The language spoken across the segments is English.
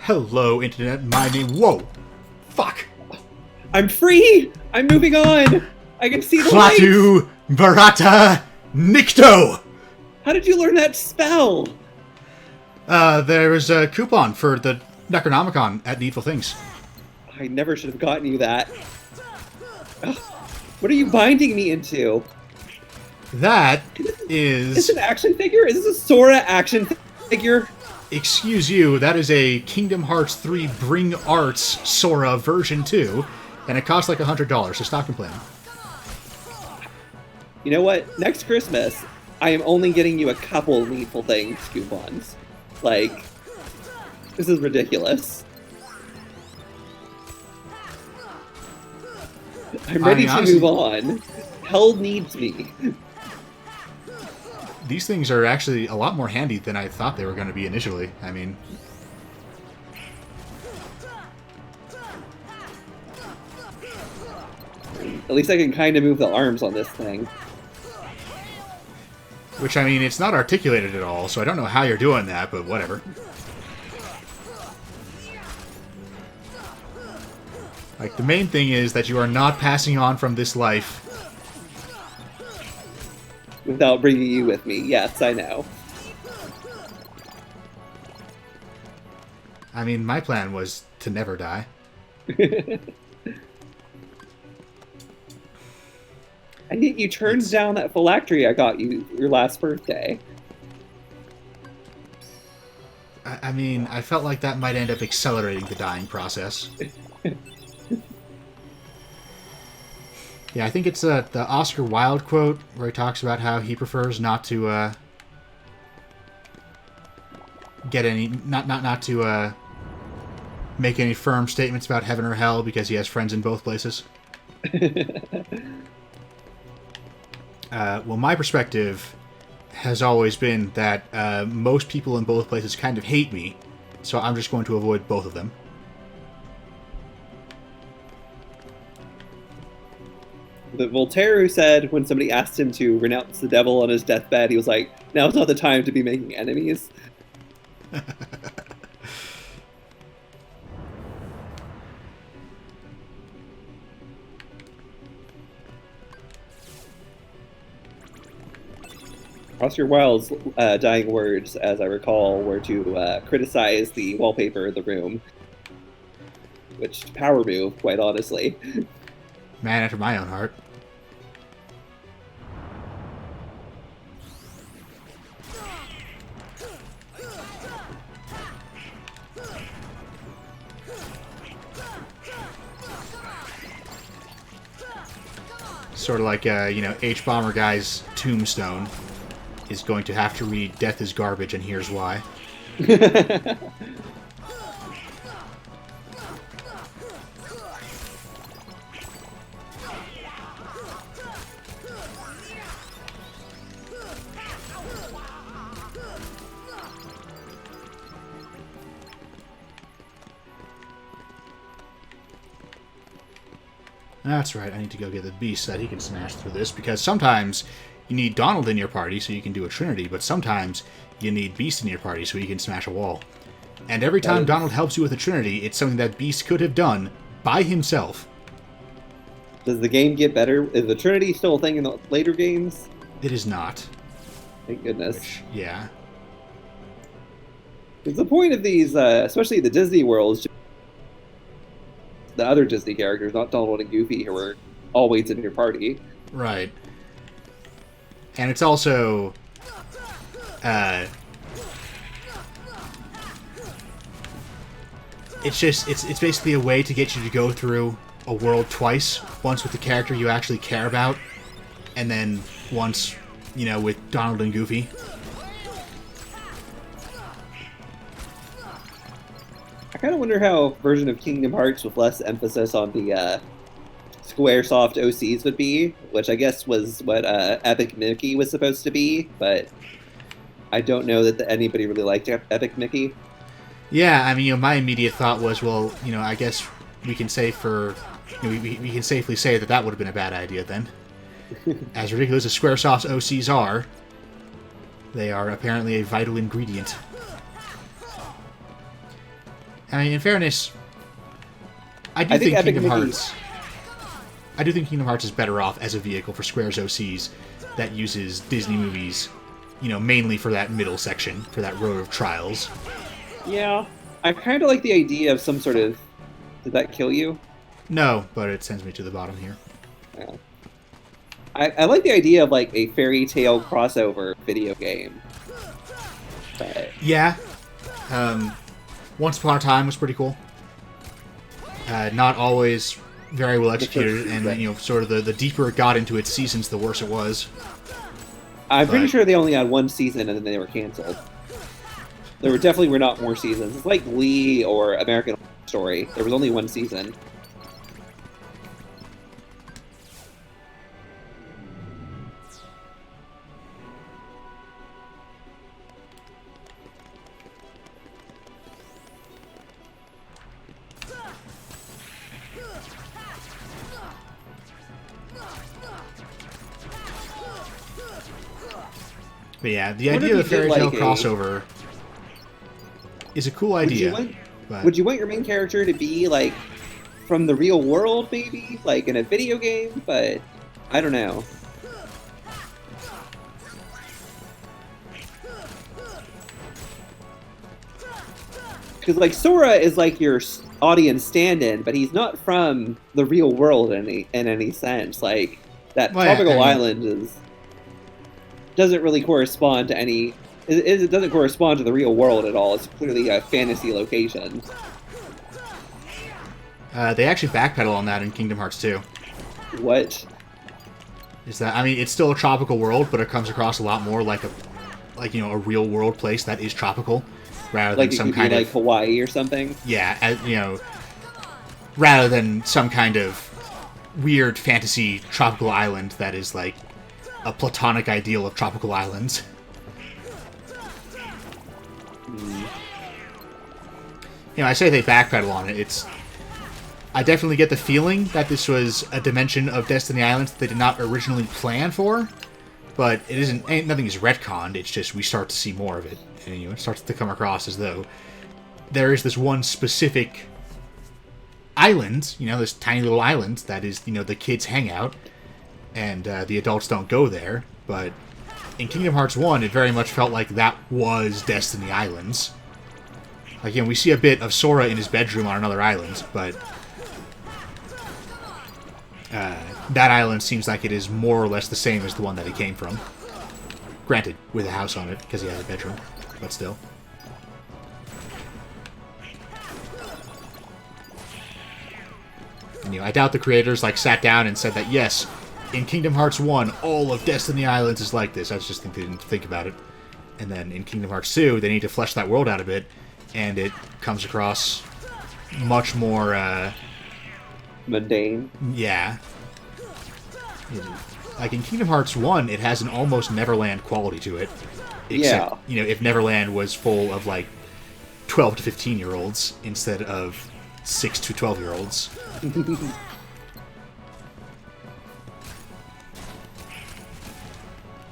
Hello, Internet. My name... Whoa! Fuck! I'm free! I'm moving on! I can see the light! Klaatu Barata Nikto! How did you learn that spell? There is a coupon for the Necronomicon at Needful Things. I never should have gotten you that. Ugh. What are you binding me into? That Is is... this an action figure? Is this a Sora action figure? Excuse you, that is a Kingdom Hearts 3 Bring Arts Sora version 2, and it costs like $100, so stop complaining. You know what? Next Christmas, I am only getting you a couple Needful Things coupons. Like, this is ridiculous. I'm ready to honestly, move on. Hell needs me. These things are actually a lot more handy than I thought they were going to be initially. I mean... At least I can kind of move the arms on this thing. Which, I mean, it's not articulated at all, so I don't know how you're doing that, but whatever. Like, the main thing is that you are not passing on from this life. Without bringing you with me. Yes, I know. I mean, my plan was to never die. And yet you turned down that phylactery I got you your last birthday. I mean, I felt like that might end up accelerating the dying process. Yeah, I think it's the Oscar Wilde quote where he talks about how he prefers not to get any, not to make any firm statements about heaven or hell because he has friends in both places. Well, my perspective has always been that most people in both places kind of hate me, so I'm just going to avoid both of them. The Voltaire who said when somebody asked him to renounce the devil on his deathbed, he was like, now's not the time to be making enemies. Oscar Wilde's dying words, as I recall, were to criticize the wallpaper in the room. Which, power move, quite honestly. Man after my own heart. Sort of like, H-Bomber Guy's tombstone is going to have to read Death is Garbage, and here's why. That's right, I need to go get the beast so that he can smash through this, because sometimes you need Donald in your party so you can do a Trinity, but sometimes you need Beast in your party so you can smash a wall. And every time Donald helps you with a Trinity, it's something that Beast could have done by himself. Does the game get better? Is the Trinity still a thing in the later games? It is not. Thank goodness. Which, yeah. Because the point of these, especially the Disney worlds, the other Disney characters, not Donald and Goofy, who are always in your party. Right. And it's also... It's basically a way to get you to go through a world twice. Once with the character you actually care about, and then once, with Donald and Goofy. I kind of wonder how a version of Kingdom Hearts with less emphasis on the Squaresoft OCs would be, which I guess was what Epic Mickey was supposed to be, but I don't know that anybody really liked Epic Mickey. Yeah, I mean, my immediate thought was, well, I guess we can say we can safely say that would have been a bad idea then. As ridiculous as Squaresoft's OCs are, they are apparently a vital ingredient. I mean, in fairness, I think think Epic Kingdom Mickey- Hearts. I do think Kingdom Hearts is better off as a vehicle for Square's OCs that uses Disney movies, mainly for that middle section, for that road of trials. Yeah, I kind of like the idea of some sort of. Did that kill you? No, but it sends me to the bottom here. Yeah. I like the idea of like a fairy tale crossover video game. But Yeah. Once Upon a Time was pretty cool. Not always very well executed, and sort of the deeper it got into its seasons, the worse it was. I'm pretty But- sure they only had one season and then they were canceled. There were not more seasons. It's like Glee or American Horror Story. There was only one season. But yeah, the I wonder idea if of you a did, fairy tale like, a- crossover is a cool idea. But Would you want your main character to be like from the real world, maybe like in a video game? But I don't know. Because like Sora is like your audience stand-in, but he's not from the real world in any sense. Like that Well, yeah, tropical I mean- island doesn't really correspond to any. It doesn't correspond to the real world at all. It's clearly a fantasy location. they actually backpedal on that in Kingdom Hearts 2. What? Is that, I mean, it's still a tropical world, but it comes across a lot more like a real world place that is tropical, rather Like than it some could kind be like of Hawaii or something. rather than some kind of weird fantasy tropical island that is like a platonic ideal of tropical islands. I say they backpedal on it. I definitely get the feeling that this was a dimension of Destiny Islands that they did not originally plan for, but nothing is retconned. It's just we start to see more of it, and it starts to come across as though there is this one specific island, this tiny little island that is, the kids' hangout, and the adults don't go there. But in Kingdom Hearts 1, it very much felt like that was Destiny Islands. Again, we see a bit of Sora in his bedroom on another island, but that island seems like it is more or less the same as the one that he came from. Granted, with a house on it, because he had a bedroom, but still. And, I doubt the creators sat down and said that, yes, in Kingdom Hearts 1, all of Destiny Islands is like this. I just think they didn't think about it. And then in Kingdom Hearts 2, they need to flesh that world out a bit, and it comes across much more, Mundane. yeah. Like in Kingdom Hearts 1, it has an almost Neverland quality to it. Except, if Neverland was full of 12 to 15-year-olds instead of 6 to 12-year-olds.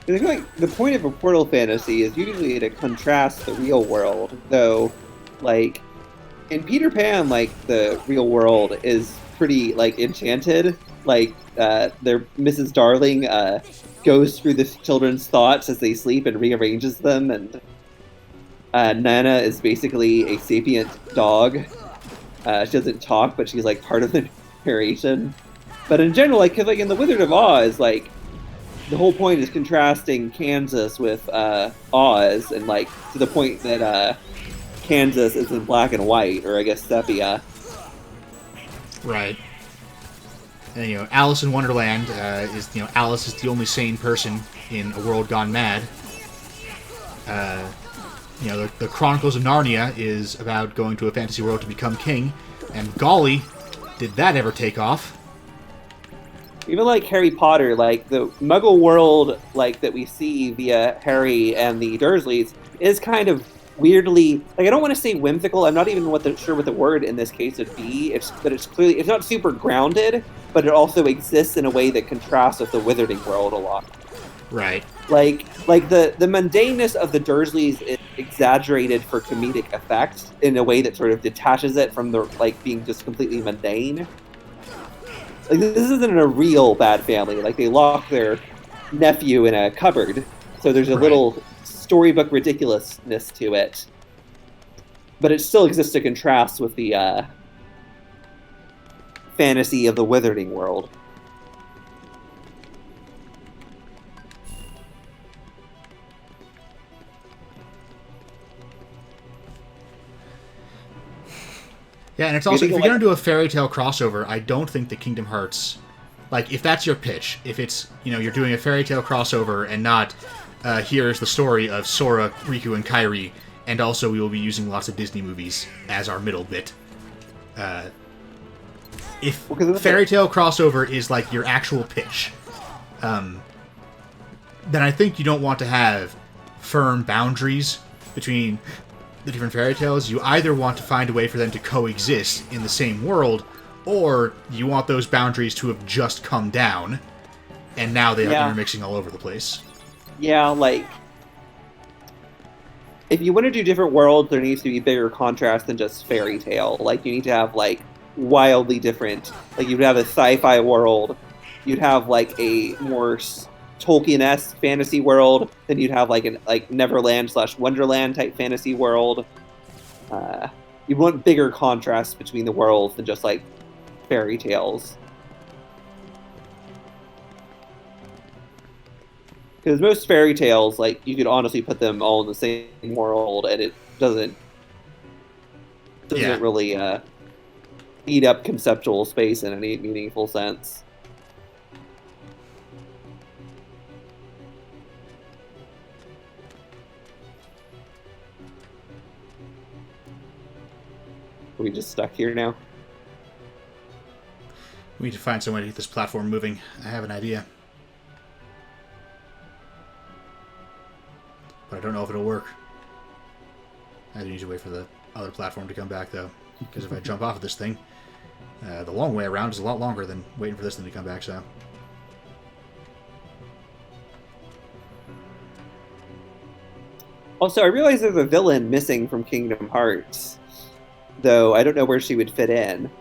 I think the point of a portal fantasy is usually to contrast the real world, though, in Peter Pan, the real world is pretty enchanted. Their Mrs. Darling goes through the children's thoughts as they sleep and rearranges them, and Nana is basically a sapient dog. She doesn't talk, but she's part of the narration. But in general, because in The Wizard of Oz, the whole point is contrasting Kansas with Oz, and to the point that Kansas is in black and white, or I guess sepia. Right. And, Alice in Wonderland is, Alice is the only sane person in a world gone mad. The Chronicles of Narnia is about going to a fantasy world to become king, and golly, did that ever take off? Even Harry Potter, the Muggle world, that we see via Harry and the Dursleys, is kind of weirdly, I don't want to say whimsical. I'm not even sure what the word in this case would be. It's clearly, it's not super grounded, but it also exists in a way that contrasts with the Wizarding world a lot. Right. Like the mundaneness of the Dursleys is exaggerated for comedic effect in a way that sort of detaches it from the like being just completely mundane. Like this isn't a real bad family. Like they lock their nephew in a cupboard, so there's a little storybook ridiculousness to it, but it still exists to contrast with the fantasy of the Wizarding world. Yeah, and it's also, if you're going to do a fairy tale crossover, I don't think the Kingdom Hearts, like, if that's your pitch, if it's, you know, you're doing a fairy tale crossover and not, here's the story of Sora, Riku, and Kairi, and also we will be using lots of Disney movies as our middle bit. If fairy tale crossover is, like, your actual pitch, then I think you don't want to have firm boundaries between the different fairy tales. You either want to find a way for them to coexist in the same world, or you want those boundaries to have just come down, and now they are intermixing all over the place. Yeah, like, if you want to do different worlds, there needs to be bigger contrast than just fairy tale. Like, you need to have, like, wildly different, like, you'd have a sci-fi world, you'd have, like, a more Tolkien-esque fantasy world, then you'd have like an Neverland/Wonderland type fantasy world. You want bigger contrast between the worlds than just like fairy tales. Because most fairy tales, like you could honestly put them all in the same world, and it doesn't really eat up conceptual space in any meaningful sense. Are we just stuck here now? We need to find some way to get this platform moving. I have an idea. But I don't know if it'll work. I do need to wait for the other platform to come back, though. Because if I jump off of this thing, the long way around is a lot longer than waiting for this thing to come back, so... Also, I realize there's a villain missing from Kingdom Hearts. Though I don't know where she would fit in.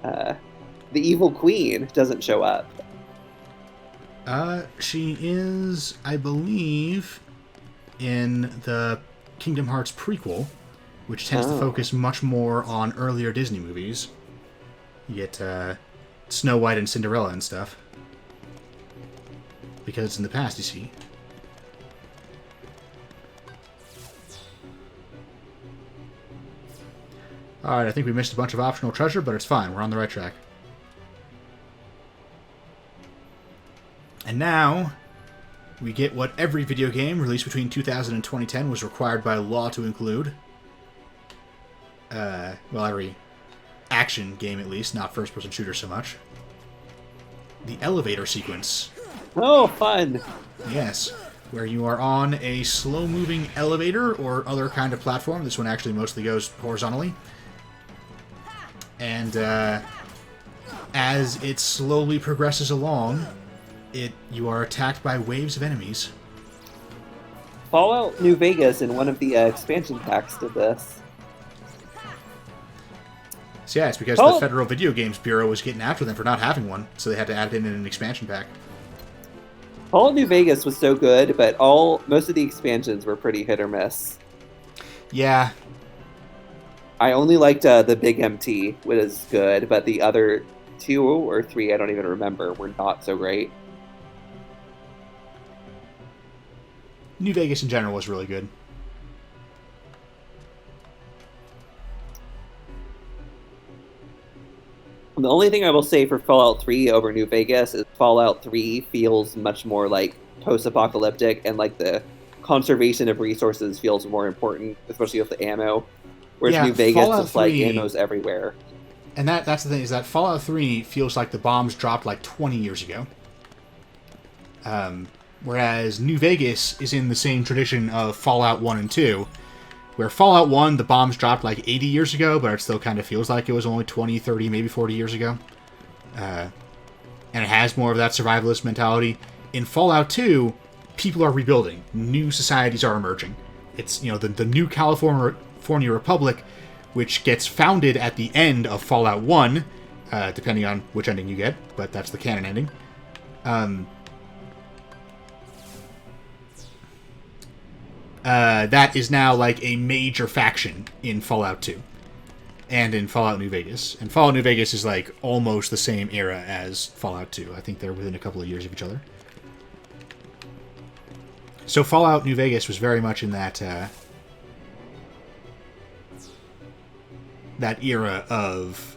The evil queen doesn't show up. She is, I believe, in the Kingdom Hearts prequel, which tends to focus much more on earlier Disney movies. You get Snow White and Cinderella and stuff. Because it's in the past, you see. Alright, I think we missed a bunch of optional treasure, but it's fine. We're on the right track. And now, we get what every video game released between 2000 and 2010 was required by law to include. Well, every action game at least, not first-person shooter so much. The elevator sequence. Oh, fun! Yes, where you are on a slow-moving elevator or other kind of platform. This one actually mostly goes horizontally. And as it slowly progresses along, you are attacked by waves of enemies. Fallout New Vegas in one of the expansion packs did this. So yeah, it's because the Federal Video Games Bureau was getting after them for not having one, so they had to add it in an expansion pack. Fallout New Vegas was so good, but most of the expansions were pretty hit or miss. Yeah. I only liked the Big MT, which is good, but the other 2 or 3, I don't even remember, were not so great. New Vegas in general was really good. The only thing I will say for Fallout 3 over New Vegas is Fallout 3 feels much more like post-apocalyptic, and like the conservation of resources feels more important, especially with the ammo. Whereas New Vegas is like ammo's everywhere. And that's the thing, is that Fallout 3 feels like the bombs dropped like 20 years ago. Whereas New Vegas is in the same tradition of Fallout 1 and 2, where Fallout 1, the bombs dropped like 80 years ago, but it still kind of feels like it was only 20, 30, maybe 40 years ago. And it has more of that survivalist mentality. In Fallout 2, people are rebuilding. New societies are emerging. It's, the new California Republic, which gets founded at the end of Fallout 1, depending on which ending you get, but that's the canon ending. That is now like a major faction in Fallout 2 and in Fallout New Vegas. And Fallout New Vegas is like almost the same era as Fallout 2. I think they're within a couple of years of each other. So Fallout New Vegas was very much in that that era of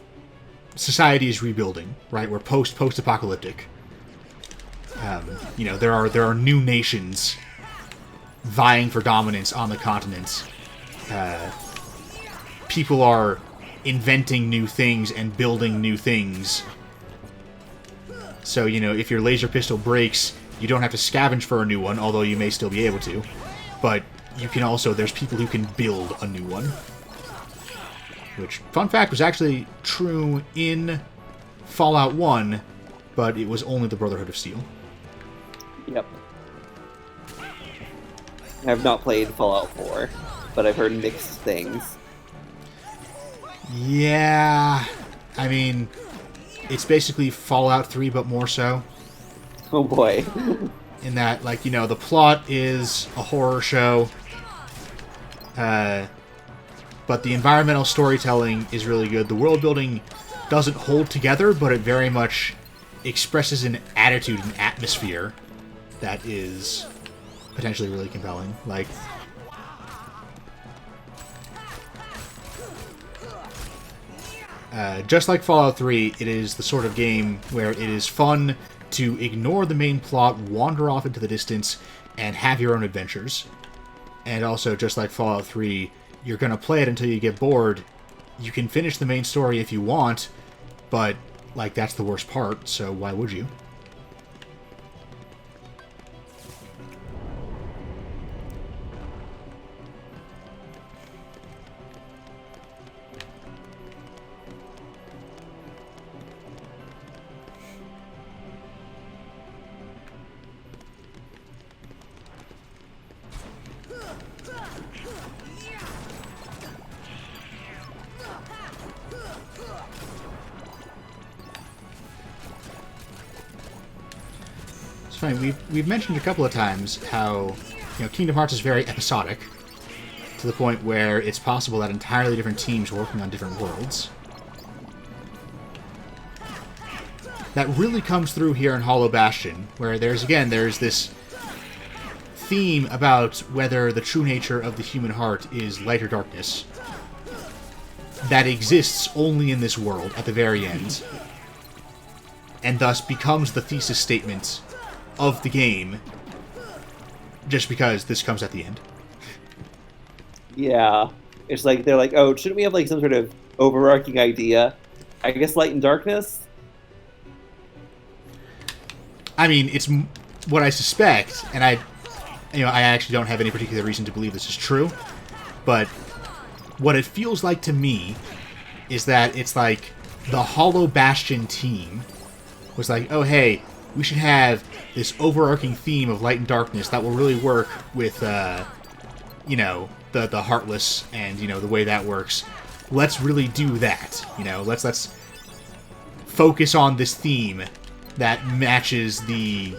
society is rebuilding, right? We're post-apocalyptic. There are new nations vying for dominance on the continent. People are inventing new things and building new things. So, if your laser pistol breaks, you don't have to scavenge for a new one, although you may still be able to. But you can also, there's people who can build a new one. Which, fun fact, was actually true in Fallout 1, but it was only the Brotherhood of Steel. Yep. I have not played Fallout 4, but I've heard mixed things. Yeah, I mean, it's basically Fallout 3, but more so. Oh boy. In that, the plot is a horror show, but the environmental storytelling is really good. The world building doesn't hold together, but it very much expresses an attitude and atmosphere that is potentially really compelling. Just like Fallout 3, it is the sort of game where it is fun to ignore the main plot, wander off into the distance, and have your own adventures. And also, just like Fallout 3, you're going to play it until you get bored. You can finish the main story if you want, but, that's the worst part, so why would you? Funny, we've mentioned a couple of times how Kingdom Hearts is very episodic, to the point where it's possible that entirely different teams working on different worlds. That really comes through here in Hollow Bastion, where there's this theme about whether the true nature of the human heart is light or darkness that exists only in this world at the very end, and thus becomes the thesis statement of the game, just because this comes at the end. Yeah. It's they're like, oh, shouldn't we have some sort of overarching idea? I guess light and darkness? I mean, it's what I suspect, and I actually don't have any particular reason to believe this is true, but what it feels like to me is that it's like the Hollow Bastion team was like, oh hey, we should have this overarching theme of light and darkness that will really work with, the Heartless and, the way that works. Let's really do that, let's focus on this theme that matches the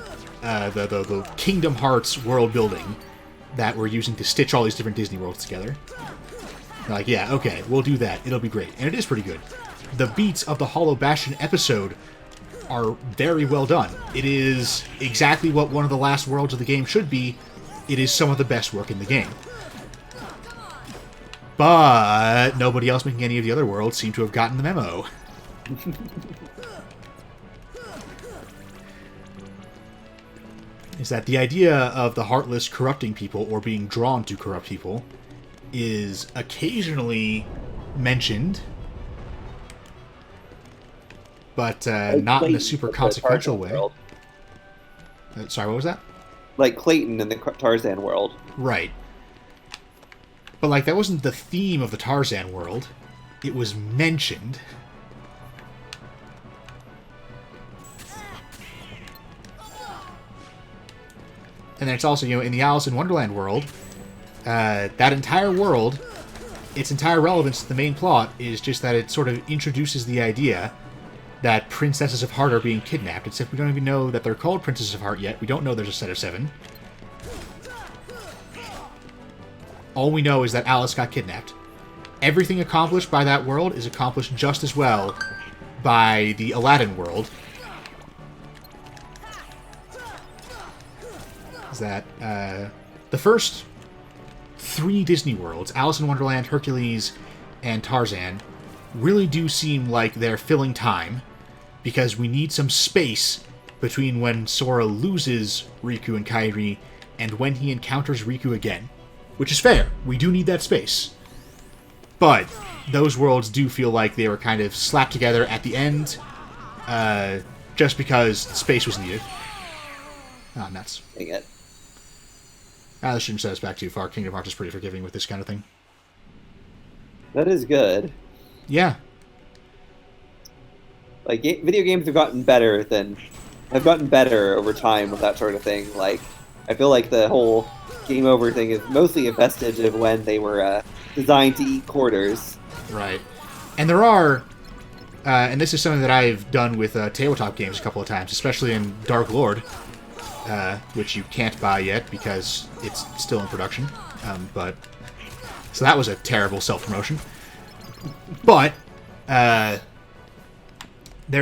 Kingdom Hearts world building that we're using to stitch all these different Disney worlds together. They're like, yeah, okay, we'll do that. It'll be great. And it is pretty good. The beats of the Hollow Bastion episode are very well done. It is exactly what one of the last worlds of the game should be. It is some of the best work in the game. But nobody else making any of the other worlds seem to have gotten the memo. Is that the idea of the Heartless corrupting people or being drawn to corrupt people is occasionally mentioned, but not in a super consequential way. Sorry, what was that? Like Clayton in the Tarzan world. Right. But, that wasn't the theme of the Tarzan world. It was mentioned. And then it's also, in the Alice in Wonderland world, that entire world, its entire relevance to the main plot is just that it sort of introduces the idea that Princesses of Heart are being kidnapped, except we don't even know that they're called Princesses of Heart yet. We don't know there's a set of 7. All we know is that Alice got kidnapped. Everything accomplished by that world is accomplished just as well by the Aladdin world. Is that the first 3 Disney worlds, Alice in Wonderland, Hercules, and Tarzan, really do seem like they're filling time, because we need some space between when Sora loses Riku and Kairi and when he encounters Riku again. Which is fair. We do need that space. But those worlds do feel like they were kind of slapped together at the end, just because space was needed. Ah, nuts. Dang it. This shouldn't set us back too far. Kingdom Hearts is pretty forgiving with this kind of thing. That is good. Yeah. Like, video games have gotten better over time with that sort of thing. Like, I feel like the whole game over thing is mostly a vestige of when they were designed to eat quarters. Right. And there are, and this is something that I've done with tabletop games a couple of times, especially in Dark Lord, which you can't buy yet because it's still in production. So that was a terrible self-promotion. But there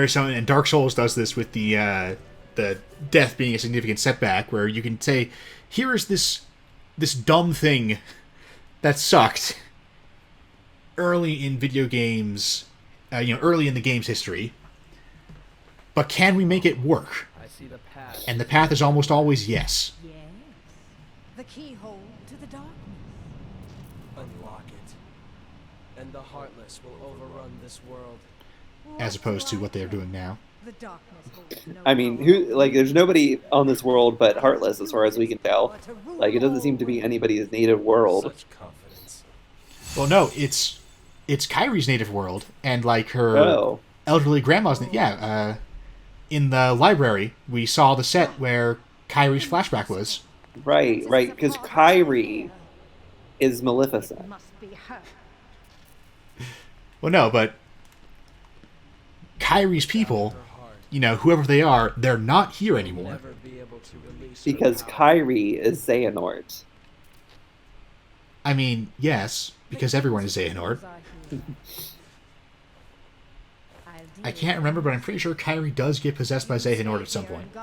is something, and Dark Souls does this with the death being a significant setback, where you can say, here is this dumb thing that sucked early in video games, early in the game's history, but can we make it work? I see the path. And the path is almost always yes. Yes. The keyhole to the darkness. Unlock it, and the Heartless will overrun this world. As opposed to what they're doing now. The darkness will no I mean, there's nobody on this world but Heartless, as far as we can tell. Like, it doesn't seem to be anybody's native world. Such confidence. Well, no, it's Kairi's native world, and like her elderly grandma's. In the library, we saw the set where Kairi's flashback was. Right, because Kairi is Maleficent. must be her. Well, no, but Kairi's people, whoever they are, they're not here anymore. Never be able to release Because her power. Kairi is Xehanort. I mean, yes, because everyone is Xehanort. I can't remember, but I'm pretty sure Kairi does get possessed by Xehanort at some point.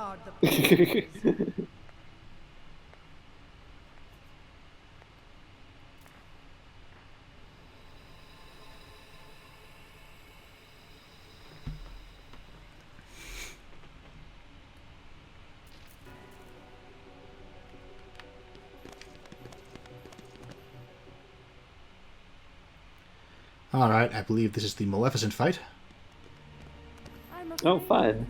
Alright, I believe this is the Maleficent fight. Oh, fun.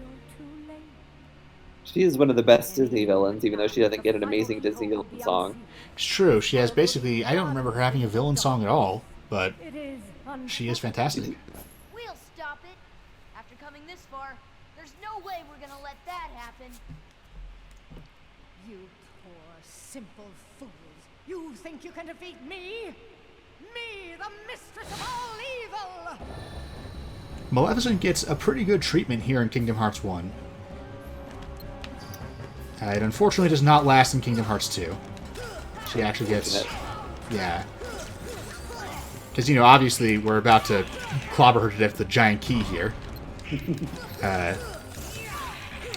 She is one of the best Disney villains, even though she doesn't get an amazing Disney villain song. It's true, she has basically... I don't remember her having a villain song at all, but she is fantastic. We'll stop it. After coming this far, there's no way we're gonna let that happen. You poor, simple fools. You think you can defeat me? Me, the mistress of all evil! Maleficent gets a pretty good treatment here in Kingdom Hearts 1. It unfortunately does not last in Kingdom Hearts 2. She actually gets... Yeah. Because, obviously we're about to clobber her to death with a giant key here.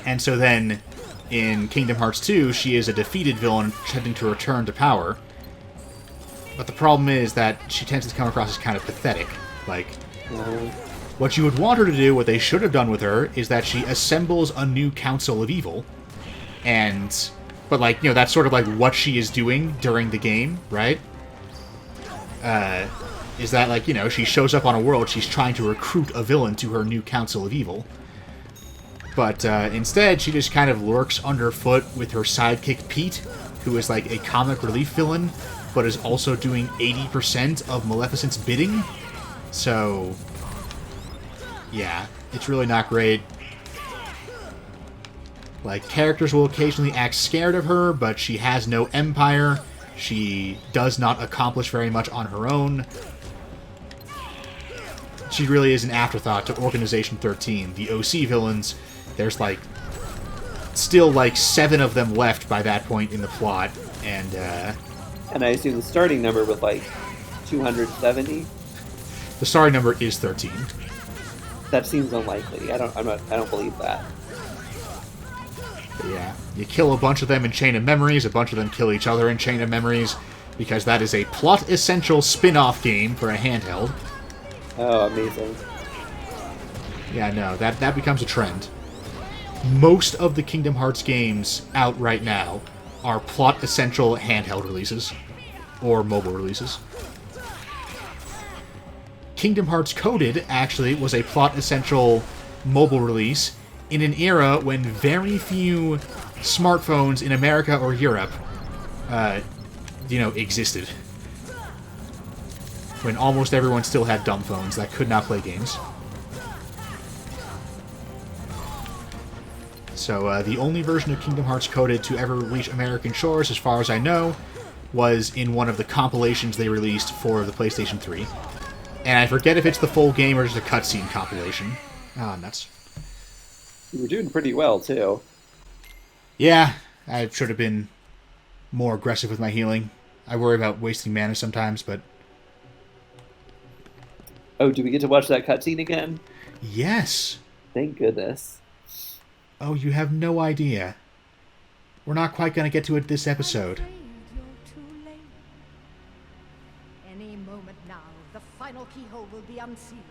And so then, in Kingdom Hearts 2, she is a defeated villain attempting to return to power. But the problem is that she tends to come across as kind of pathetic. Like, what you would want her to do, what they should have done with her, is that she assembles a new Council of Evil. But like, that's sort of like what she is doing during the game, right? Is that like, she shows up on a world, she's trying to recruit a villain to her new Council of Evil. But instead, she just kind of lurks underfoot with her sidekick Pete, who is like a comic relief villain, but is also doing 80% of Maleficent's bidding. So, yeah, it's really not great. Like, characters will occasionally act scared of her, but she has no empire. She does not accomplish very much on her own. She really is an afterthought to Organization 13. The OC villains, there's like still like 7 of them left by that point in the plot, and I assume the starting number was like 270. the starting number is 13. That seems unlikely. I don't believe that. But yeah, you kill a bunch of them in Chain of Memories, a bunch of them kill each other in Chain of Memories, because that is a plot-essential spin-off game for a handheld. Oh, amazing. Yeah, no, that becomes a trend. Most of the Kingdom Hearts games out right now are plot-essential handheld releases, or mobile releases. Kingdom Hearts Coded, actually, was a plot-essential mobile release in an era when very few smartphones in America or Europe, existed. When almost everyone still had dumb phones that could not play games. So the only version of Kingdom Hearts Coded to ever reach American shores, as far as I know, was in one of the compilations they released for the PlayStation 3. And I forget if it's the full game or just a cutscene compilation. Ah, nuts. You were doing pretty well, too. Yeah, I should have been more aggressive with my healing. I worry about wasting mana sometimes, but... Oh, do we get to watch that cutscene again? Yes! Thank goodness. Oh, you have no idea. We're not quite going to get to it this episode. You're too late. Any moment now, the final keyhole will be unsealed.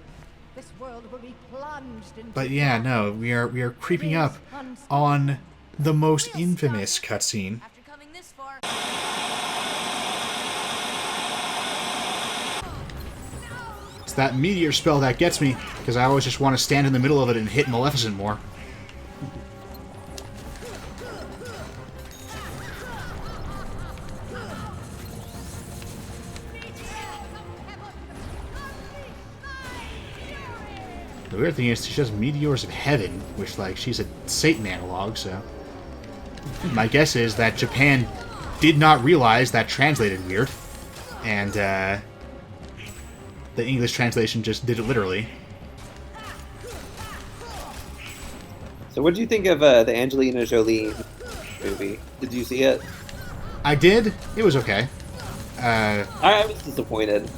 This world will be plunged into... But yeah, no, we are creeping up on the most infamous cutscene. After coming this far. It's that meteor spell that gets me, because I always just want to stand in the middle of it and hit Maleficent more. The weird thing is, she has Meteors of Heaven, which, like, she's a Satan analog, so... My guess is that Japan did not realize that translated weird, and, the English translation just did it literally. So what do you think of the Angelina Jolie movie? Did you see it? I did. It was okay. I was disappointed.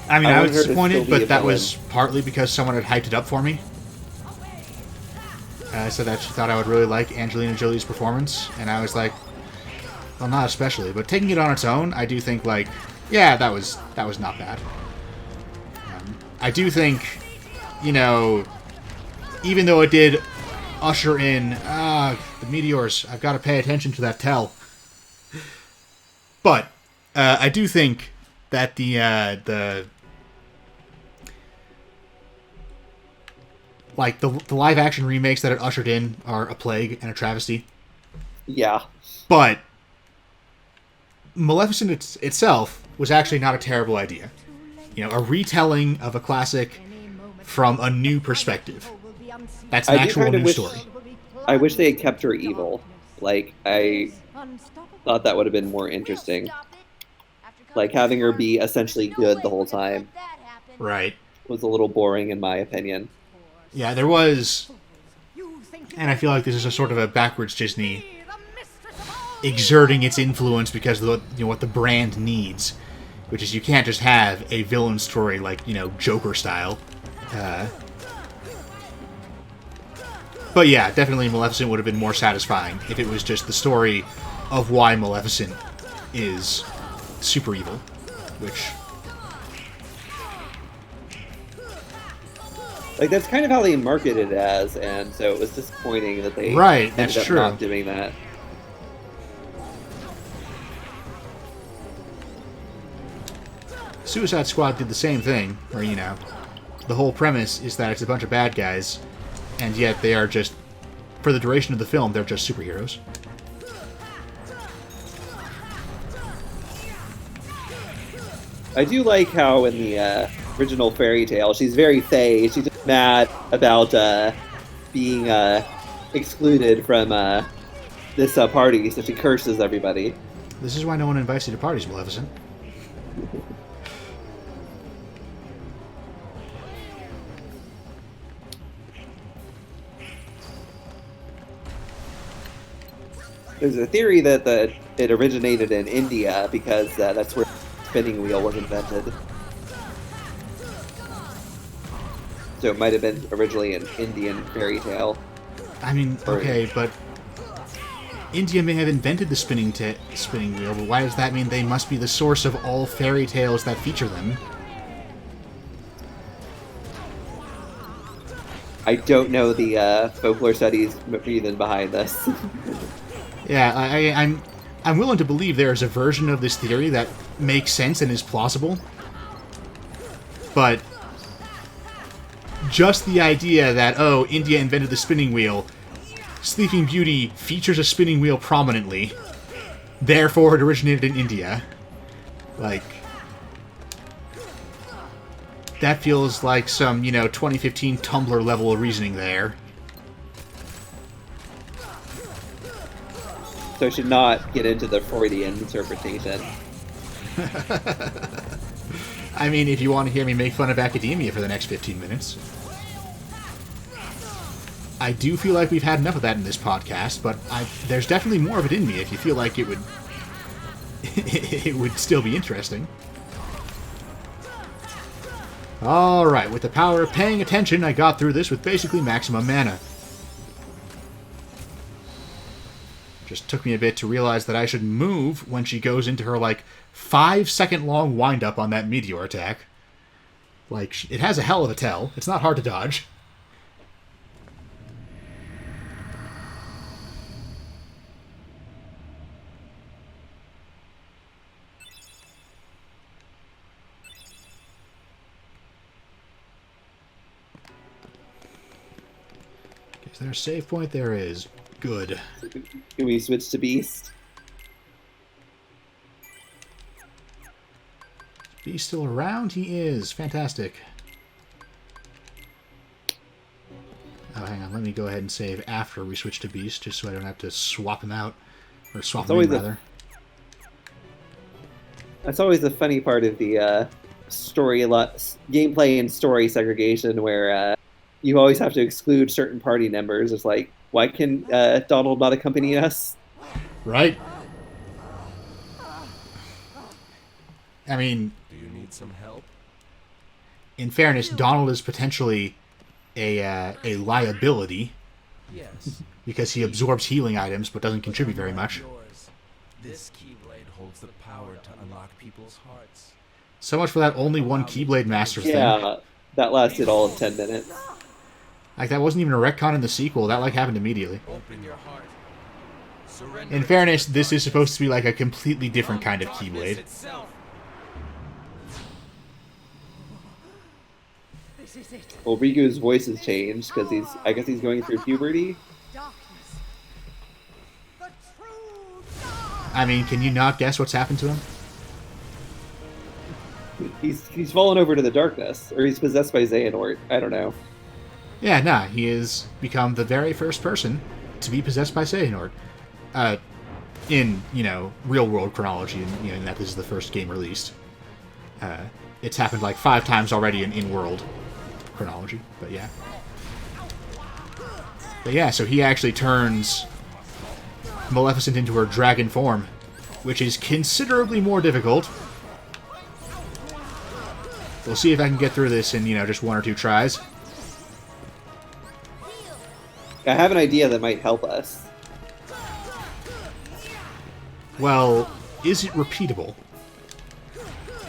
I mean, I I wanted was her to disappointed, still be a but that villain. was partly because someone had hyped it up for me. Said that she thought I would really like Angelina Jolie's performance, and I was like, well, not especially. But taking it on its own, I do think, like, yeah, that was not bad. I do think, you know, even though it did usher in, the meteors, I've got to pay attention to that tell. But I do think that the live action remakes that it ushered in are a plague and a travesty. Yeah. But Maleficent itself was actually not a terrible idea. You know, a retelling of a classic from a new perspective. That's an I do actual kinda new wish- story. I wish they had kept her evil. Like, I thought that would have been more interesting. Stop it. After coming Like, having her this be far, essentially no good way the whole we're gonna let time that happen. Right. was a little boring in my opinion. Yeah, there was, and I feel like this is a sort of a backwards Disney exerting its influence because of what the brand needs, which is you can't just have a villain story like, Joker style. But yeah, definitely Maleficent would have been more satisfying if it was just the story of why Maleficent is super evil, which... Like, that's kind of how they marketed it as, and so it was disappointing that they Right, that's ended up true. not doing that. Suicide Squad did the same thing, where, the whole premise is that it's a bunch of bad guys, and yet they are just, for the duration of the film, they're just superheroes. I do like how in the original fairy tale, she's very fey. She's just mad about being excluded from this party, so she curses everybody. This is why no one invites you to parties, Maleficent. There's a theory that it originated in India because that's where the spinning wheel was invented. So it might have been originally an Indian fairy tale. I mean, okay, but India may have invented the spinning wheel, but why does that mean they must be the source of all fairy tales that feature them? I don't know the folklore studies reason behind this. Yeah, I'm willing to believe there is a version of this theory that makes sense and is plausible, but just the idea that, oh, India invented the spinning wheel, Sleeping Beauty features a spinning wheel prominently, therefore it originated in India. Like, that feels like some, 2015 Tumblr level of reasoning there. So I should not get into the Freudian interpretation. I mean, if you want to hear me make fun of academia for the next 15 minutes. I do feel like we've had enough of that in this podcast, but there's definitely more of it in me if you feel like it would it would still be interesting. Alright, with the power of paying attention, I got through this with basically maximum mana. Just took me a bit to realize that I should move when she goes into her, 5-second long wind-up on that meteor attack. Like, it has a hell of a tell. It's not hard to dodge. Is there a save point? There is. Good. Can we switch to Beast? Beast still around? He is. Fantastic. Oh, hang on. Let me go ahead and save after we switch to Beast, just so I don't have to swap him out. Or swap him in, rather. That's always the funny part of the gameplay and story segregation, where you always have to exclude certain party members. It's like, why can Donald not accompany us? Right? I mean, Do you need some help? in fairness, Donald is potentially a liability Yes. because he absorbs healing items but doesn't contribute very much. Yours. This keyblade holds the power to unlock people's hearts. So much for that only one Keyblade Masters thing. Yeah, that lasted all of 10 minutes. Like, that wasn't even a retcon in the sequel. That, happened immediately. Open your heart. Surrender. In fairness, this is supposed to be, a completely different kind of Keyblade. Itself. This is it. Well, Riku's voice has changed because I guess he's going through puberty. Darkness. The true dark. I mean, can you not guess what's happened to him? He's fallen over to the darkness, or he's possessed by Xehanort. I don't know. Yeah, nah, he has become the very first person to be possessed by Xehanort. In, real-world chronology, and that this is the first game released. It's happened 5 times already in world chronology, but yeah. But yeah, so he actually turns Maleficent into her dragon form, which is considerably more difficult. We'll see if I can get through this in, just 1 or 2 tries. I have an idea that might help us. Well, is it repeatable?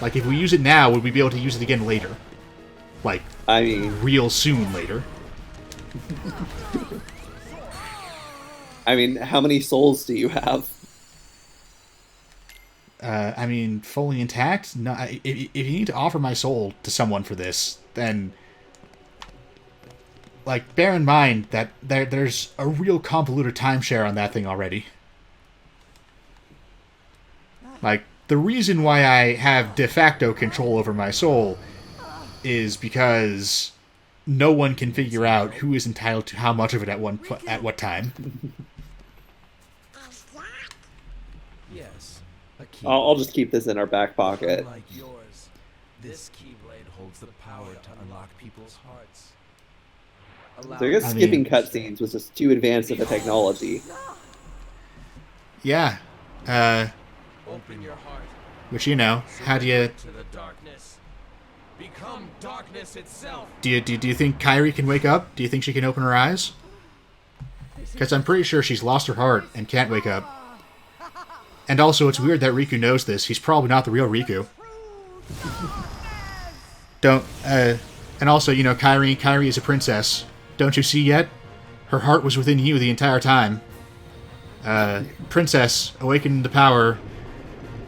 If we use it now, would we be able to use it again later? I mean, Real soon later. how many souls do you have? Fully intact? No, if you need to offer my soul to someone for this, then... bear in mind that there's a real convoluted timeshare on that thing already. The reason why I have de facto control over my soul is because no one can figure out who is entitled to how much of it at what time. Yes, a key. I'll just keep this in our back pocket. Unlike yours, this keyblade holds the power to unlock people's hearts. So I guess I skipping mean- cutscenes was just too advanced of a technology. Yeah. Open your heart. Which, you know, how do you... To the darkness. Become darkness itself. Do you think Kairi can wake up? Do you think she can open her eyes? Because I'm pretty sure she's lost her heart and can't wake up. And also, it's weird that Riku knows this. He's probably not the real Riku. Don't, and also, you know, Kairi is a princess. Don't you see yet? Her heart was within you the entire time. Princess, awaken the power.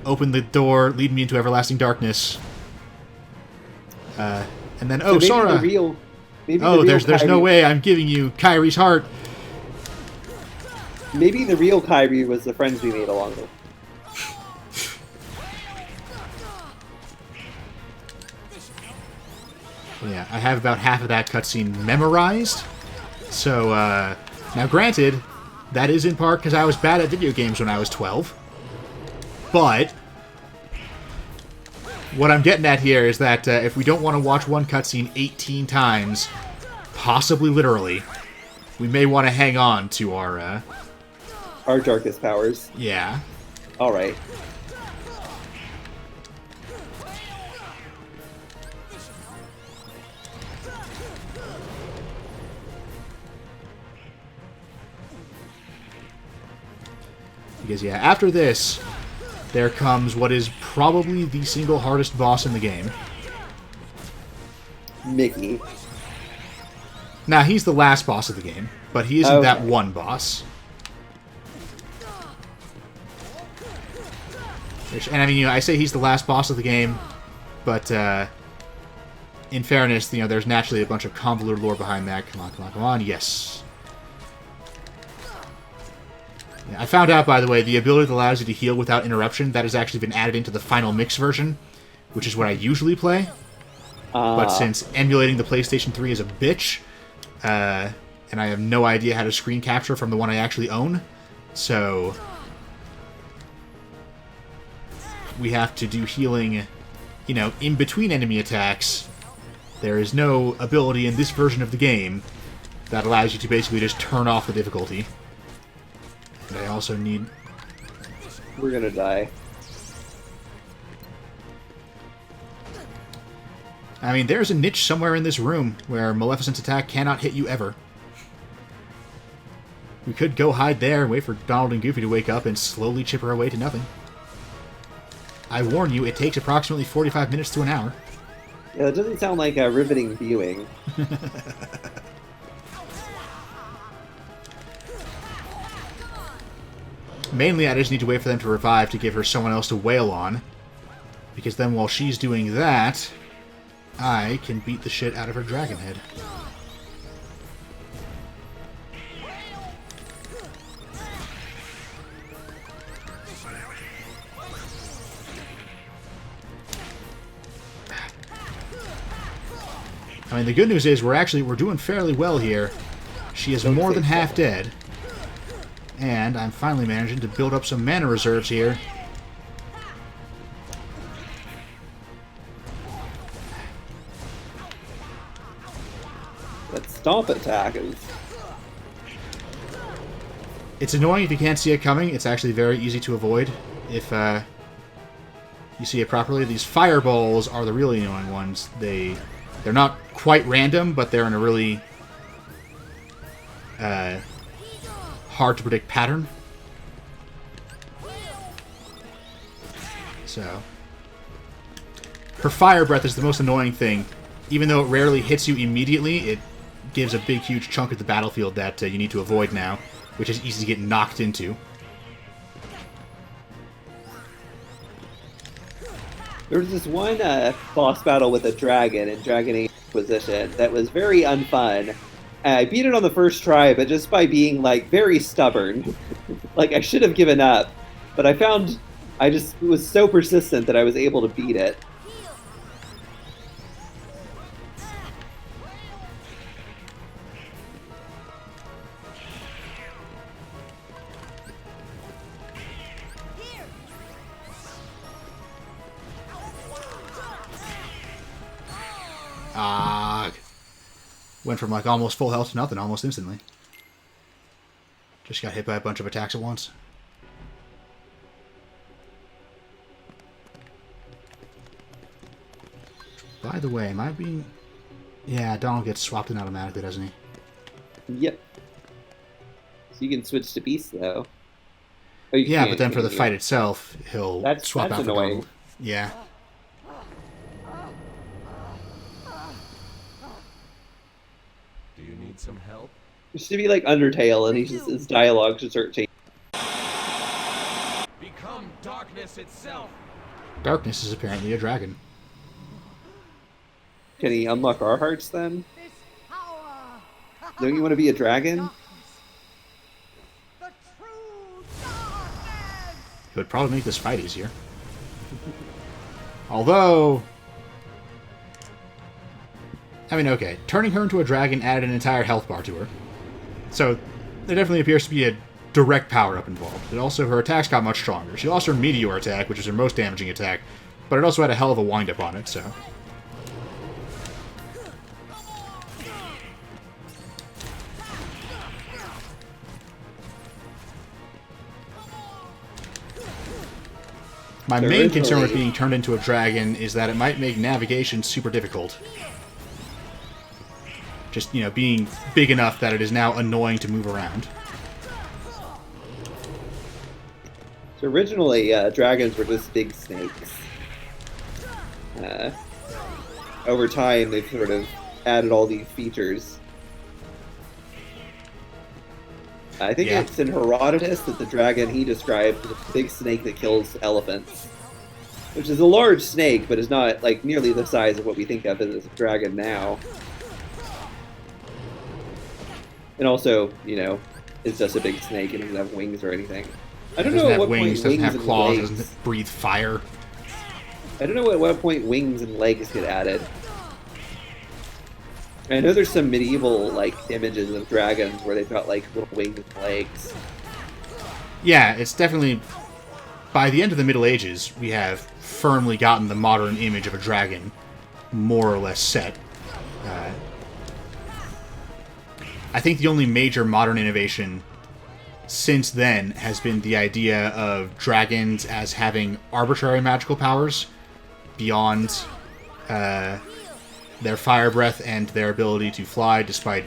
Open the door, lead me into everlasting darkness. And then, oh, So maybe Sora! the real There's no Kairi- way I'm giving you Kairi's heart. Maybe the real Kairi was the friends we made along the. Yeah, I have about half of that cutscene memorized. So, now granted, that is in part because I was bad at video games when I was 12. But, what I'm getting at here is that if we don't want to watch one cutscene 18 times, possibly literally, we may want to hang on to our, Our darkest powers. yeah. All right. Because, yeah, after this, there comes what is probably the single hardest boss in the game. Mickey. Now, he's the last boss of the game, but he isn't that Okay. one boss. And I mean, you know, I say he's the last boss of the game, but in fairness, you know, there's naturally a bunch of convoluted lore behind that. Come on, come on, come on. Yes. Yeah, I found out, by the way, the ability that allows you to heal without interruption, that has actually been added into the final mix version, which is what I usually play. But since emulating the PlayStation 3 is a bitch, and I have no idea how to screen capture from the one I actually own, so we have to do healing, you know, in between enemy attacks. There is no ability in this version of the game that allows you to basically just turn off the difficulty. And I also need... We're gonna die. I mean, there's a niche somewhere in this room where Maleficent's attack cannot hit you ever. We could go hide there and wait for Donald and Goofy to wake up and slowly chip her away to nothing. I warn you, it takes approximately 45 minutes to an hour. Yeah, that doesn't sound like a riveting viewing. Mainly, I just need to wait for them to revive to give her someone else to wail on. Because then while she's doing that, I can beat the shit out of her dragon head. I mean, the good news is we're doing fairly well here. She is more than half dead. And I'm finally managing to build up some mana reserves here. That stomp attack is. It's annoying if you can't see it coming. It's actually very easy to avoid if you see it properly. These fireballs are the really annoying ones. They're not quite random, but they're in a really hard to predict pattern. So, her fire breath is the most annoying thing. Even though it rarely hits you immediately, it gives a big, huge chunk of the battlefield that you need to avoid now, which is easy to get knocked into. There was this one boss battle with a dragon in Dragon Age Inquisition that was very unfun. I beat it on the first try, but just by being, like, very stubborn. Like, I should have given up, but I found I just was so persistent that I was able to beat it. Ah. Went from like almost full health to nothing almost instantly. Just got hit by a bunch of attacks at once. By the way, am I being... Yeah, Donald gets swapped in automatically, doesn't he? Yep. So you can switch to Beast, though. Oh, you Yeah, can't, but then for the can fight you? itself, he'll swap that's out for annoying. Donald. Yeah. Do you need some help? It should be like Undertale, and his dialogue should start changing. Become darkness itself. Darkness is apparently a dragon. Can he unlock our hearts then? This power. Don't you want to be a dragon? The true darkness. It would probably make this fight easier. Although... I mean, okay. Turning her into a dragon added an entire health bar to her. So, there definitely appears to be a direct power-up involved. But also, her attacks got much stronger. She lost her Meteor attack, which is her most damaging attack, but it also had a hell of a wind-up on it, so... My So main concern with originally- being turned into a dragon is that it might make navigation super difficult. Just, you know, being big enough that it is now annoying to move around. So originally, dragons were just big snakes. Over time, they've sort of added all these features. I think Yeah. it's in Herodotus that the dragon he described is a big snake that kills elephants. Which is a large snake, but is not like nearly the size of what we think of as a dragon now. And also, you know, it's just a big snake and doesn't have wings or anything. I don't It doesn't know at have what wings, point doesn't wings have and claws, legs. doesn't breathe fire. I don't know at what point wings and legs get added. I know there's some medieval like images of dragons where they've got like little wings and legs. Yeah, it's definitely... By the end of the Middle Ages, we have firmly gotten the modern image of a dragon more or less set. I think the only major modern innovation since then has been the idea of dragons as having arbitrary magical powers beyond their fire breath and their ability to fly, despite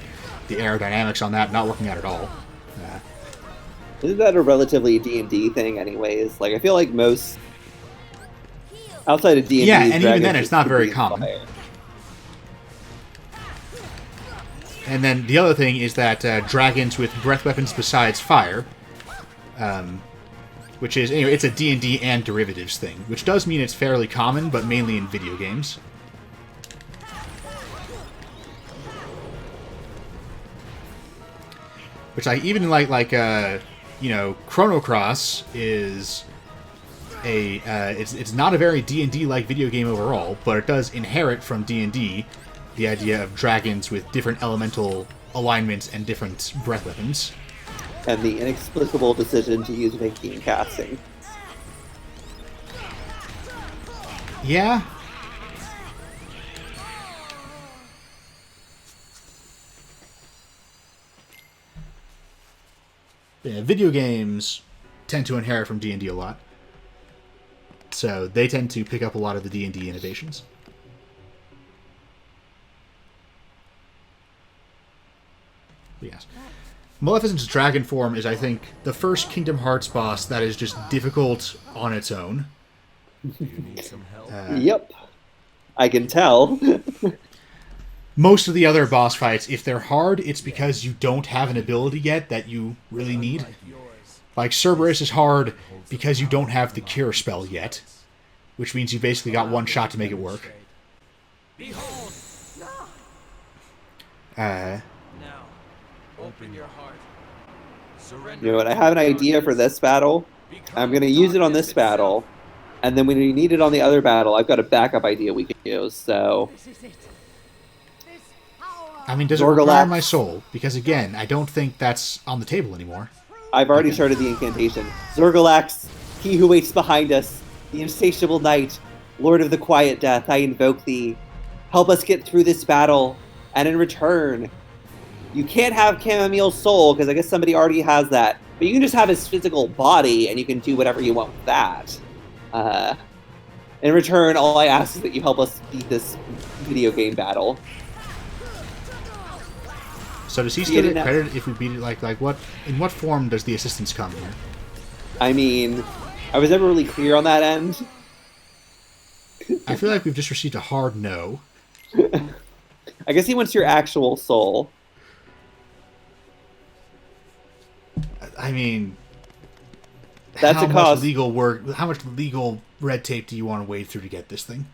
the aerodynamics on that not working out at all. Isn't that a relatively D&D thing anyways? Like I feel like most outside of D&D, Yeah, and even dragons then it's just not very breathe common. fire. And then the other thing is that dragons with breath weapons besides fire, which is, anyway, it's a D&D and derivatives thing, which does mean it's fairly common, but mainly in video games. Which I even like you know, Chrono Cross is a it's not a very D&D like video game overall, but it does inherit from D&D the idea of dragons with different elemental alignments and different breath weapons. And the inexplicable decision to use Vinky in casting. Yeah. Yeah, video games tend to inherit from D&D a lot. So they tend to pick up a lot of the D&D innovations. But yes. Maleficent's dragon form is, I think, the first Kingdom Hearts boss that is just difficult on its own. Do you need some help? Yep. I can tell. Most of the other boss fights, if they're hard, it's because you don't have an ability yet that you really need. Like yours. Like Cerberus is hard because you don't have the cure spell yet, which means you basically got one shot to make it work. Behold! Uh, Now, open your heart. Surrender. You know what? I have an idea for this battle. I'm going to use it on this battle. And then when we need it on the other battle, I've got a backup idea we can use. So, This is it. This power. I mean, does it require Zorgalax. my soul? Because again, I don't think that's on the table anymore. I've already started the incantation. Zorgalax, he who waits behind us, the insatiable night, Lord of the quiet death, I invoke thee. help us get through this battle, and in return, you can't have Chamomile's soul, because I guess somebody already has that, but you can just have his physical body, and you can do whatever you want with that. In return, all I ask is that you help us beat this video game battle. So does he still get credit if we beat it? Like what? In what form does the assistance come here? I mean, I was never really clear on that end. I feel like we've just received a hard no. I guess he wants your actual soul. I mean, that's how a cost. Much legal work? How much legal red tape do you want to wade through to get this thing?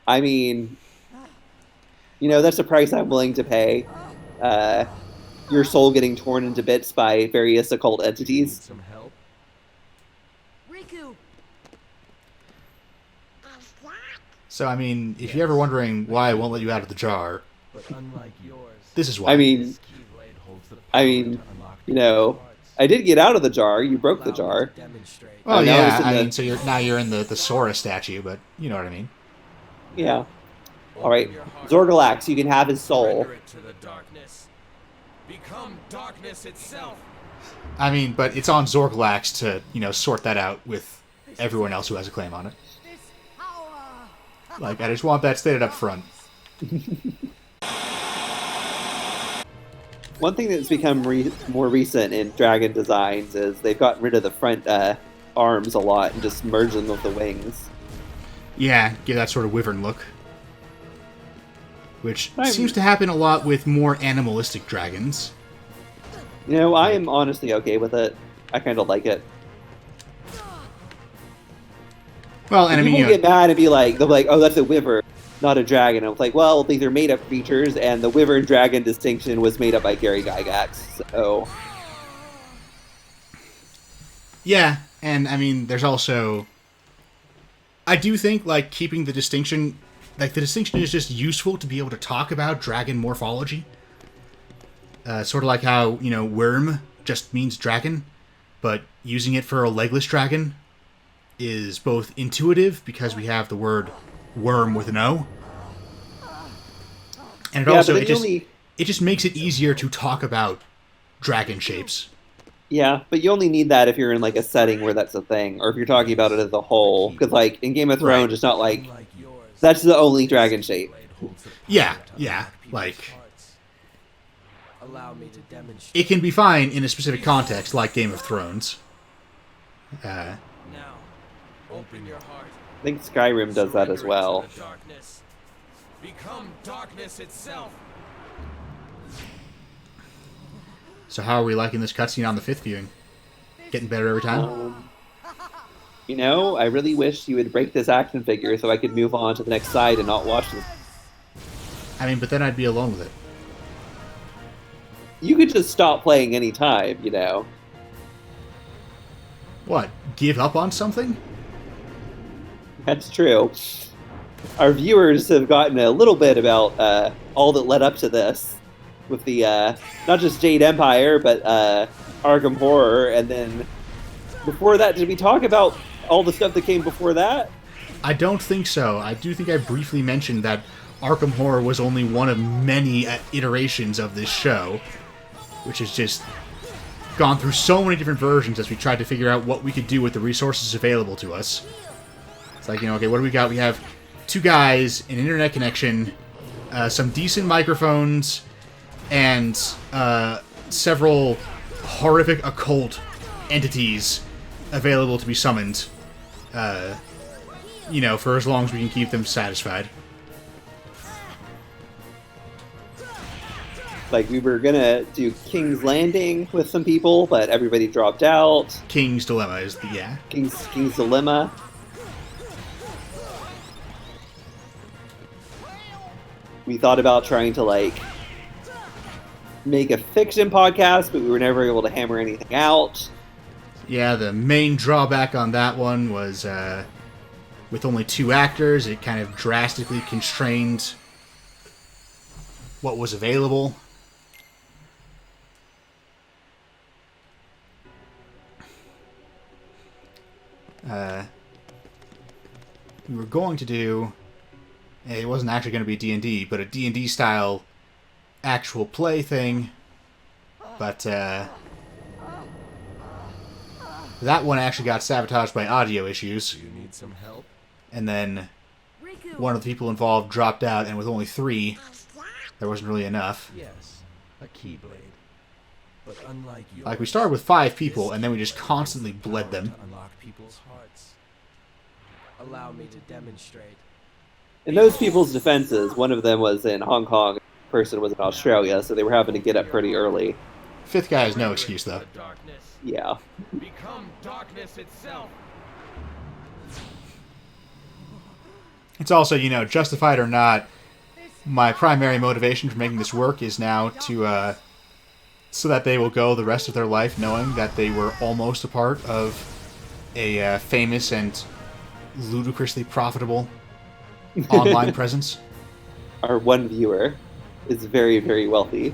I mean, that's a price I'm willing to pay. Your soul getting torn into bits by various occult entities. Need some help? Riku! So, I mean, if you're ever wondering why I won't let you out of the jar, But unlike yours, this is why. I mean, this keyblade holds the power to unlock the parts. I did get out of the jar. You broke the Allow me jar. to demonstrate. Well, now yeah, it's in I the- mean, so you're in the Sora statue, but you know what I mean. Yeah. All Open right. your heart. Zorgalax, you can have his soul. Render it to the darkness. Become darkness itself. I mean, but it's on Zorgalax to, sort that out with everyone else who has a claim on it. This power. Like, I just want that stated up front. One thing that's become more recent in Dragon designs is they've gotten rid of the front arms a lot and just merged them with the wings. Yeah, give that sort of wyvern look. Which seems to happen a lot with more animalistic dragons. I am honestly okay with it. I kind of like it. Well, and I mean, People get mad and they'll be like, oh, that's a wyvern, not a dragon. I'm like, well, these are made-up creatures, and the wyvern-dragon distinction was made up by Gary Gygax, so... Yeah, and I mean, there's also... I do think, keeping the distinction... the distinction is just useful to be able to talk about dragon morphology. Sort of like how, worm just means dragon, but using it for a legless dragon is both intuitive, because we have the word worm with an O, and it just makes it easier to talk about dragon shapes. Yeah, but you only need that if you're in, a setting where that's a thing, or if you're talking about it as a whole. Because, in Game of Thrones, it's not like, Unlike yours, that's the only dragon shape. blade holds the power Yeah, to yeah, unlock people's like- hearts. Allow me to demonstrate. It can be fine in a specific context, like Game of Thrones. Now, open your heart. I think Skyrim does that as Surrender it well. to the darkness. Become darkness itself. So how are we liking this cutscene on the 5th viewing? Getting better every time? I really wish you would break this action figure so I could move on to the next side and not watch this. I mean, but then I'd be alone with it. You could just stop playing anytime, What? Give up on something? That's true. Our viewers have gotten a little bit about all that led up to this, with the not just Jade Empire, but Arkham Horror, and then before that, did we talk about all the stuff that came before that? I don't think so. I do think I briefly mentioned that Arkham Horror was only one of many iterations of this show, which has just gone through so many different versions as we tried to figure out what we could do with the resources available to us. It's like, okay, what do we got? We have 2 guys, an internet connection, some decent microphones, and several horrific occult entities available to be summoned, for as long as we can keep them satisfied. We were gonna do King's Landing with some people, but everybody dropped out. King's Dilemma is the, yeah. King's Dilemma. We thought about trying to, make a fiction podcast, but we were never able to hammer anything out. Yeah, the main drawback on that one was, with only 2 actors, it kind of drastically constrained what was available. We were going to do It wasn't actually going to be D&D, but a D&D style actual play thing. But that one actually got sabotaged by audio issues. Do you need some help? And then Riku, one of the people involved dropped out, and with only 3, there wasn't really enough. Yes, a keyblade. But unlike yours, Like, we started with 5 people, and then we just constantly bled them. to unlock people's hearts. Allow me to demonstrate. In those people's defenses, one of them was in Hong Kong, the person was in Australia, so they were having to get up pretty early. 5th guy has no excuse, though. Darkness. Yeah. Become darkness itself. It's also, you know, justified or not, my primary motivation for making this work is now to, so that they will go the rest of their life knowing that they were almost a part of a famous and ludicrously profitable online presence. Our one viewer is very, very wealthy.